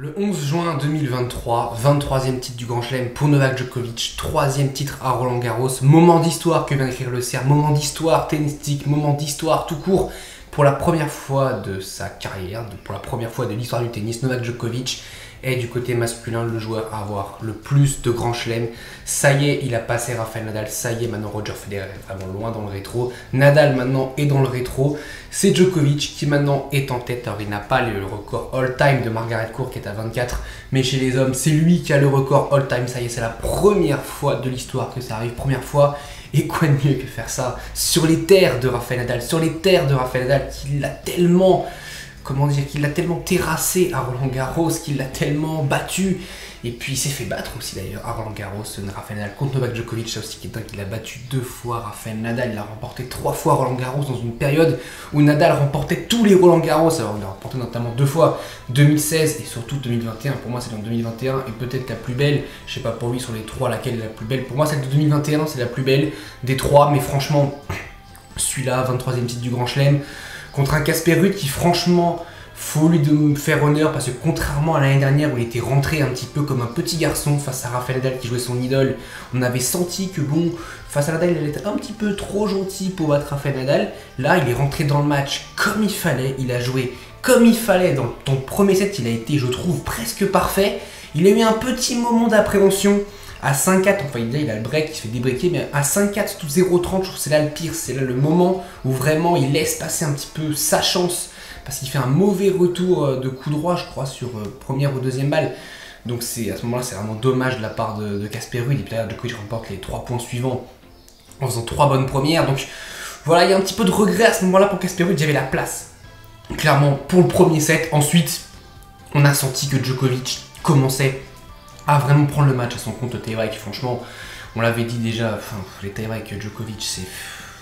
Le 11 juin 2023, 23e titre du Grand Chelem pour Novak Djokovic, 3e titre à Roland Garros, moment d'histoire que vient d'écrire le CERF, moment d'histoire tennistique, moment d'histoire tout court. Pour la première fois de sa carrière, pour la première fois de l'histoire du tennis, Novak Djokovic est du côté masculin le joueur à avoir le plus de Grand Chelem. Ça y est, il a passé Rafael Nadal, ça y est, maintenant Roger Federer est vraiment loin dans le rétro. Nadal maintenant est dans le rétro. C'est Djokovic qui maintenant est en tête. Alors il n'a pas le record all-time de Margaret Court qui est à 24, mais chez les hommes, c'est lui qui a le record all-time. Ça y est, c'est la première fois de l'histoire que ça arrive, première fois. Et quoi de mieux que faire ça sur les terres de Rafael Nadal, sur les terres de Rafael Nadal qui l'a tellement, comment dire, qu'il l'a tellement terrassé à Roland Garros, qu'il l'a tellement battu. Et puis il s'est fait battre aussi d'ailleurs à Roland Garros, Rafael Nadal contre Novak Djokovic, ça aussi qui est dingue, il a battu 2 fois Rafael Nadal, il a remporté 3 fois Roland Garros dans une période où Nadal remportait tous les Roland Garros. Alors il a remporté notamment 2 fois 2016 et surtout 2021, pour moi c'est en 2021 et peut-être la plus belle, je sais pas pour lui sur les 3 laquelle est la plus belle, pour moi celle de 2021 c'est la plus belle des 3, mais franchement celui-là, 23e titre du Grand Chelem, contre un Casper Ruud qui franchement, faut lui faire honneur parce que contrairement à l'année dernière où il était rentré un petit peu comme un petit garçon face à Rafael Nadal qui jouait son idole, on avait senti que bon, face à Nadal il était un petit peu trop gentil pour battre Rafael Nadal. Là il est rentré dans le match comme il fallait, il a joué comme il fallait. Dans le premier set il a été, je trouve, presque parfait. Il a eu un petit moment d'appréhension à 5-4, enfin il a le break, il se fait débreaker, mais à 5-4, tout 0-30, je trouve que c'est là le pire, c'est là le moment où vraiment il laisse passer un petit peu sa chance, parce qu'il fait un mauvais retour de coup droit, je crois, sur première ou deuxième balle. Donc à ce moment-là, c'est vraiment dommage de la part de Casper Ruud, et puis là, Djokovic remporte les 3 points suivants en faisant 3 bonnes premières. Donc voilà, il y a un petit peu de regret à ce moment-là pour Casper Ruud, j'avais la place, clairement, pour le premier set. Ensuite, on a senti que Djokovic commençait à vraiment prendre le match à son compte. Tie-break, franchement, on l'avait dit déjà, les tie-break Djokovic,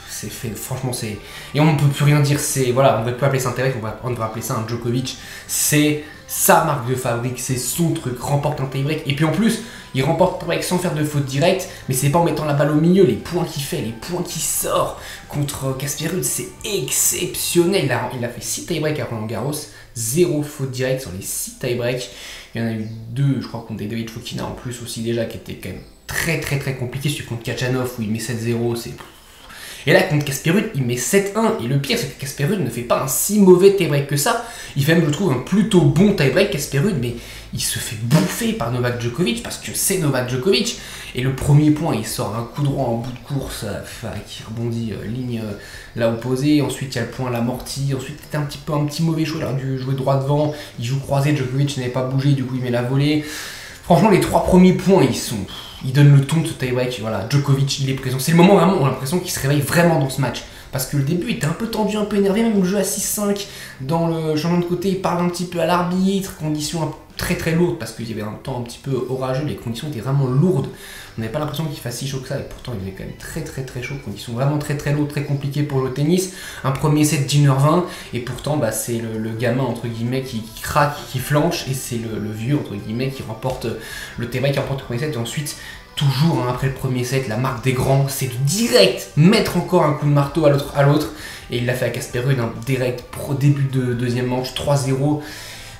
c'est fait, franchement, c'est... Et on ne peut plus rien dire, c'est... Voilà, on ne devrait plus appeler ça un tie-break, on devrait appeler ça un Djokovic. C'est sa marque de fabrique, c'est son truc, remporte un tie-break. Et puis en plus, il remporte un tie-break sans faire de faute directe, mais c'est pas en mettant la balle au milieu, les points qu'il fait, les points qu'il sort contre Casper Ruud, c'est exceptionnel. Il a fait 6 tie-break à Roland Garros, 0 faute directe sur les 6 tie-break. Il y en a eu 2, je crois, contre David Fokina en plus aussi déjà, qui était quand même très compliqué. Celui contre Khachanov où il met 7-0, c'est... Et là, contre Casper Ruud, il met 7-1. Et le pire, c'est que Casper Ruud ne fait pas un si mauvais tie-break que ça. Il fait même, je trouve, un plutôt bon tie-break, Casper Ruud, mais il se fait bouffer par Novak Djokovic parce que c'est Novak Djokovic. Et le premier point, il sort un coup droit en bout de course qui rebondit ligne là opposée. Ensuite, il y a le point à l'amorti. Ensuite, c'était un petit mauvais choix. Il aurait dû jouer droit devant. Il joue croisé. Djokovic n'avait pas bougé. Du coup, il met la volée. Franchement, les 3 premiers points, ils donnent le ton de ce tie-break. Voilà, Djokovic, il est présent. C'est le moment vraiment où on a l'impression qu'il se réveille vraiment dans ce match. Parce que le début était un peu tendu, un peu énervé, même le jeu à 6-5. Dans le changement de côté, il parle un petit peu à l'arbitre. Conditions très lourdes, parce qu'il y avait un temps un petit peu orageux. Les conditions étaient vraiment lourdes. On n'avait pas l'impression qu'il fasse si chaud que ça. Et pourtant, il faisait quand même très chaud. Conditions vraiment très lourdes, très compliquées pour le tennis. Un premier set d'1h20. Et pourtant, c'est le gamin, entre guillemets, qui craque, qui flanche. Et c'est le vieux, entre guillemets, qui remporte le tie-break, qui remporte le premier set. Et ensuite, toujours après le premier set, la marque des grands, c'est de direct mettre encore un coup de marteau à l'autre. Et il l'a fait à Casper Ruud, direct pro début de deuxième manche, 3-0.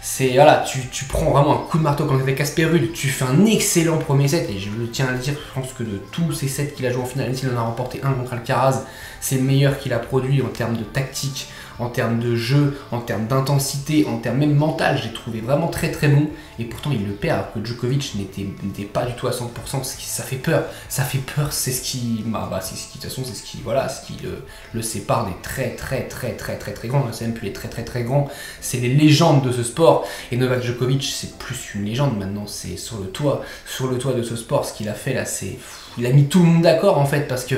C'est, voilà, tu prends vraiment un coup de marteau quand tu fais Casper Ruud, tu fais un excellent premier set, et je tiens à le dire, je pense que de tous ces sets qu'il a joué en finale, il en a remporté un contre Alcaraz, c'est le meilleur qu'il a produit en termes de tactique, en termes de jeu, en termes d'intensité, en termes même mental. J'ai trouvé vraiment très bon, et pourtant il le perd alors que Djokovic n'était pas du tout à 100%, ça fait peur, c'est ce qui, de toute façon c'est ce qui le sépare des très grands, c'est même plus les très grands, c'est les légendes de ce sport. Et Novak Djokovic, c'est plus une légende maintenant, c'est sur le toit de ce sport. Ce qu'il a fait là, il a mis tout le monde d'accord en fait, parce que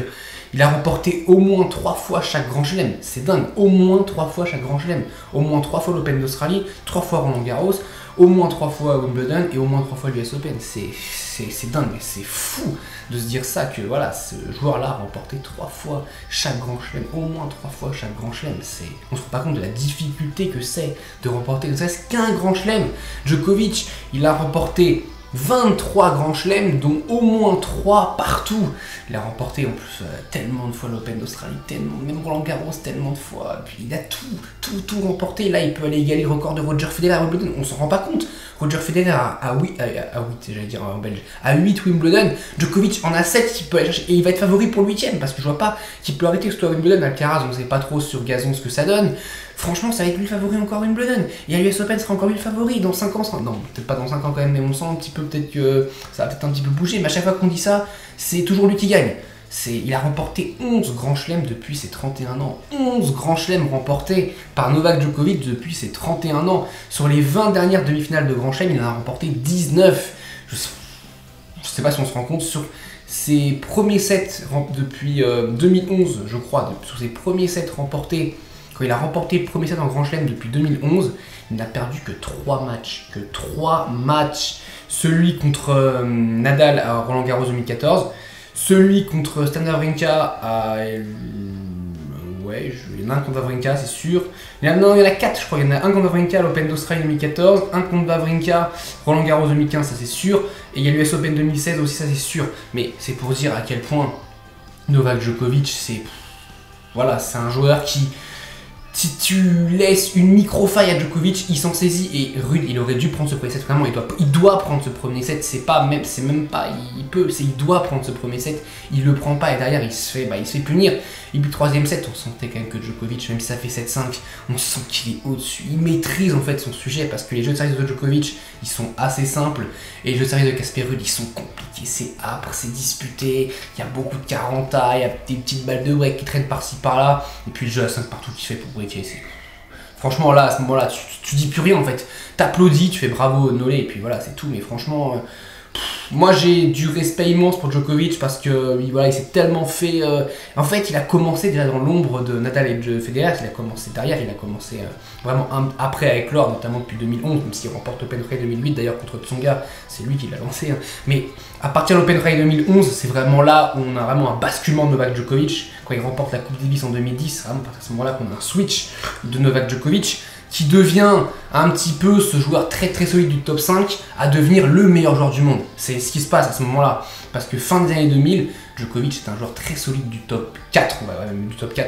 il a remporté au moins 3 fois chaque Grand Chelem. C'est dingue, au moins 3 fois chaque Grand Chelem. Au moins 3 fois l'Open d'Australie, 3 fois Roland Garros, au moins 3 fois Wimbledon et au moins 3 fois l'US Open. C'est dingue, c'est fou de se dire ça, que voilà, ce joueur-là a remporté 3 fois chaque Grand Chelem, au moins 3 fois chaque Grand Chelem. On se rend pas compte de la difficulté que c'est de remporter ne serait-ce qu'un Grand Chelem. Djokovic, il a remporté 23 Grands Chelems, dont au moins 3 partout. Il a remporté en plus tellement de fois l'Open d'Australie, même Roland Garros tellement de fois. Et puis il a tout remporté. Là, il peut aller égaler le record de Roger Federer à Wimbledon. On s'en rend pas compte. Roger Federer à 8, j'allais dire en belge, à 8 Wimbledon, Djokovic en a 7 qui peut aller chercher, et il va être favori pour le 8ème, parce que je vois pas qu'il peut arrêter que ce soit Wimbledon. Alcaraz, on ne sait pas trop sur gazon ce que ça donne. Franchement, ça va être lui le favori encore Wimbledon. Et à l'US Open, sera encore lui le favori. Dans 5 ans, non, peut-être pas dans 5 ans quand même, mais on sent un petit peu peut-être que ça va peut-être un petit peu bouger. Mais à chaque fois qu'on dit ça, c'est toujours lui qui gagne. Il a remporté 11 grands chelems depuis ses 31 ans. 11 grands chelems remportés par Novak Djokovic depuis ses 31 ans. Sur les 20 dernières demi-finales de grands chelems, il en a remporté 19. Je sais pas si on se rend compte, sur ses premiers sets depuis 2011, je crois, sur ses premiers sets remportés, quand il a remporté le premier set en grand chelem depuis 2011, il n'a perdu que 3 matchs. Que 3 matchs. Celui contre Nadal à Roland Garros 2014. Celui contre Stan Wawrinka à... il y en a un contre Wawrinka, c'est sûr. Il y en a 4, je crois. Il y en a un contre Wawrinka à l'Open d'Australie 2014, un contre Wawrinka, Roland Garros 2015, ça c'est sûr. Et il y a l'US Open 2016 aussi, ça c'est sûr. Mais c'est pour dire à quel point Novak Djokovic, c'est un joueur qui... Si tu laisses une micro-faille à Djokovic, il s'en saisit. Et Rude, il aurait dû prendre ce premier set. Vraiment, il doit prendre ce premier set. C'est même pas, il doit prendre ce premier set. Il le prend pas et derrière, il se fait punir. Et puis, troisième set, on sentait quand même que Djokovic, même si ça fait 7-5, on sent qu'il est au-dessus. Il maîtrise en fait son sujet parce que les jeux de service de Djokovic, ils sont assez simples. Et les jeux de service de Casper Ruud, ils sont compliqués. C'est âpre, c'est disputé. Il y a beaucoup de 40 il y a des petites balles de break qui traînent par-ci par-là. Et puis, le jeu à 5 partout qui fait pour breaker. Franchement, là, à ce moment-là, tu dis plus rien en fait. T'applaudis, tu fais bravo, Nolé, et puis voilà, c'est tout. Mais franchement. Moi j'ai du respect immense pour Djokovic parce que il s'est tellement fait... En fait il a commencé déjà dans l'ombre de Nadal et de Federer, il a commencé vraiment après avec l'or, notamment depuis 2011, même s'il remporte l'Open Race 2008 d'ailleurs contre Tsonga, c'est lui qui l'a lancé. Hein. Mais à partir de l'Open Race 2011, c'est vraiment là où on a vraiment un basculement de Novak Djokovic, quand il remporte la Coupe Davis en 2010, c'est vraiment à ce moment-là qu'on a un switch de Novak Djokovic, qui devient un petit peu ce joueur très très solide du top 5 à devenir le meilleur joueur du monde. C'est ce qui se passe à ce moment-là. Parce que fin des années 2000, Djokovic est un joueur très solide du top 4,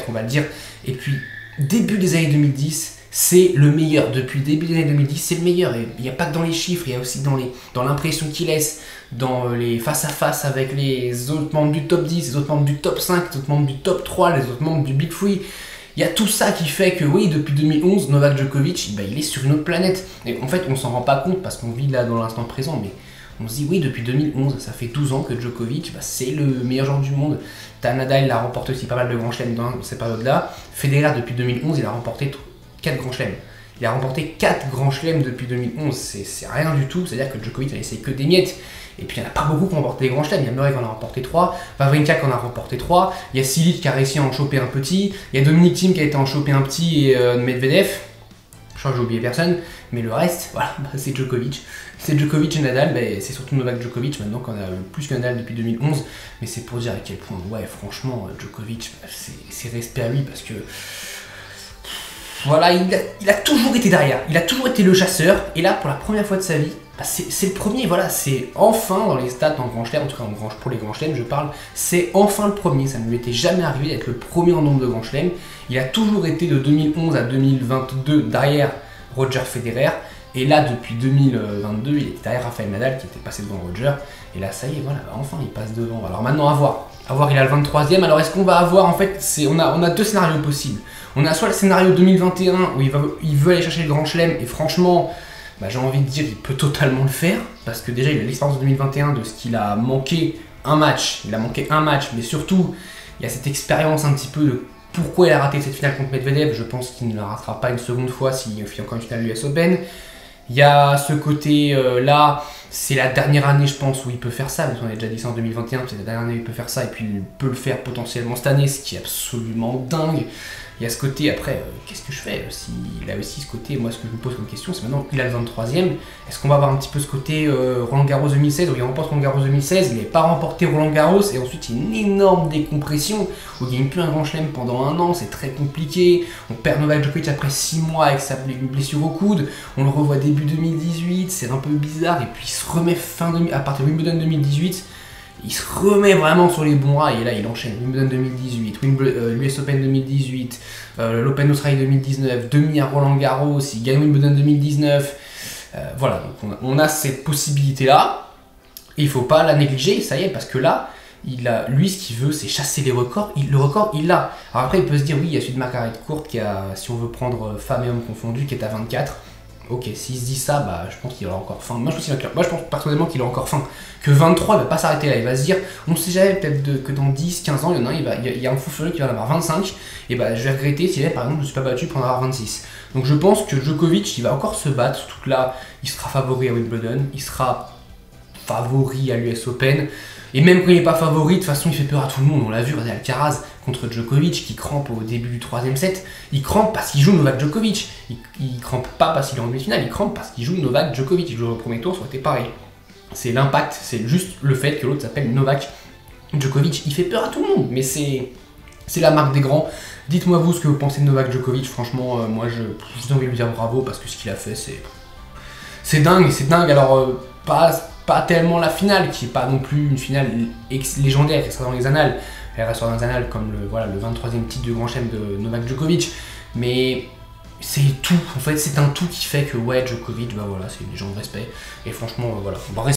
on va le dire. Et puis, début des années 2010, c'est le meilleur. Depuis le début des années 2010, c'est le meilleur. Et il n'y a pas que dans les chiffres, il y a aussi dans l'impression qu'il laisse, dans les face-à-face avec les autres membres du top 10, les autres membres du top 5, les autres membres du top 3, les autres membres du Big Free. Il y a tout ça qui fait que oui, depuis 2011, Novak Djokovic, il est sur une autre planète. Et en fait, on s'en rend pas compte parce qu'on vit là dans l'instant présent, mais on se dit oui, depuis 2011, ça fait 12 ans que Djokovic, c'est le meilleur joueur du monde. Nadal, il a remporté aussi pas mal de grands chelems dans ces périodes-là. Federer, depuis 2011, il a remporté 4 grands chelems. Il a remporté 4 grands chelems depuis 2011, c'est rien du tout, c'est-à-dire que Djokovic a laissé que des miettes. Et puis il n'y en a pas beaucoup qui ont remporté des grands chelems. Il y a Murray qui en a remporté 3, Wawrinka qui en a remporté 3, il y a Cilic qui a réussi à en choper un petit, il y a Dominic Thiem qui a été en choper un petit et Medvedev. Je crois que j'ai oublié personne, mais le reste, voilà, c'est Djokovic. C'est Djokovic et Nadal, c'est surtout Novak Djokovic maintenant qu'on a plus que Nadal depuis 2011. Mais c'est pour dire à quel point, ouais, franchement, Djokovic, c'est respect à lui parce que. Voilà, il a toujours été derrière, il a toujours été le chasseur, et là, pour la première fois de sa vie, c'est le premier, voilà, c'est enfin dans les stats en grand chelem, en tout cas pour les grands chelems, je parle, c'est enfin le premier, ça ne lui était jamais arrivé d'être le premier en nombre de grands chelems. Il a toujours été de 2011 à 2022 derrière Roger Federer, et là, depuis 2022, il était derrière Rafael Nadal qui était passé devant Roger, et là, ça y est, voilà, enfin, il passe devant. Alors maintenant, à voir, il a le 23e, alors est-ce qu'on va avoir, en fait, on a deux scénarios possibles. On a soit le scénario 2021 où il veut aller chercher le grand chelem et franchement, j'ai envie de dire il peut totalement le faire parce que déjà il a l'expérience de 2021 de ce qu'il a manqué un match. Il a manqué un match, mais surtout il y a cette expérience un petit peu de pourquoi il a raté cette finale contre Medvedev. Je pense qu'il ne la ratera pas une seconde fois s'il fait encore une finale US Open. Il y a ce côté là, c'est la dernière année je pense où il peut faire ça, parce qu'on a déjà dit ça en 2021, c'est la dernière année où il peut faire ça et puis il peut le faire potentiellement cette année, ce qui est absolument dingue. Il y a ce côté, après, qu'est-ce que je fais s'il a aussi ce côté, moi ce que je me pose comme question, c'est maintenant qu'il a le 23e, est-ce qu'on va avoir un petit peu ce côté Roland Garros 2016, où il remporte Roland Garros 2016, il n'est pas remporté Roland Garros, et ensuite il y a une énorme décompression, où il gagne plus un grand chelem pendant un an, c'est très compliqué, on perd Novak Djokovic après 6 mois avec sa blessure au coude, on le revoit début 2018, c'est un peu bizarre, et puis il se remet à partir de Wimbledon 2018, il se remet vraiment sur les bons rails et là il enchaîne Wimbledon 2018, l'US Open 2018, l'Open d'Australie 2019, demi à Roland Garros, il gagne Wimbledon 2019, Voilà, donc on a cette possibilité-là, et il faut pas la négliger, ça y est, parce que là, lui, ce qu'il veut, c'est chasser les records. Le record, il l'a. Alors après, il peut se dire, oui, il y a celui de Margaret Court qui a, si on veut prendre femmes et hommes confondus, qui est à 24. Ok, s'il se dit ça, bah, je pense qu'il aura encore faim. Moi, je pense personnellement qu'il a encore faim. Que 23, il va pas s'arrêter là. Il va se dire, on sait jamais, peut-être que dans 10, 15 ans, il y en a un, il y a un fou furieux qui va en avoir 25. Et bah, je vais regretter si, par exemple, je ne suis pas battu pour en avoir 26. Donc je pense que Djokovic, il va encore se battre. Surtout que là, il sera favori à Wimbledon. Il sera favori à l'US Open. Et même quand il n'est pas favori, de toute façon, il fait peur à tout le monde. On l'a vu, regardez Alcaraz contre Djokovic qui crampe au début du 3e set. Il crampe parce qu'il joue Novak Djokovic. Il crampe pas parce qu'il est en demi-finale, il crampe parce qu'il joue Novak Djokovic. Il joue au premier tour, ça aurait été pareil. C'est l'impact, c'est juste le fait que l'autre s'appelle Novak Djokovic. Il fait peur à tout le monde, mais c'est la marque des grands. Dites-moi vous ce que vous pensez de Novak Djokovic. Franchement, moi, j'ai envie de lui dire bravo parce que ce qu'il a fait, c'est dingue. C'est dingue. Alors, pas tellement la finale, qui n'est pas non plus une finale légendaire, qui sera dans les annales. Elle restera dans les annales comme le 23e titre de Grand Chelem de Novak Djokovic. Mais c'est tout, en fait, c'est un tout qui fait que, ouais, Djokovic, bah voilà, c'est une légende de respect. Et franchement, voilà, on va rester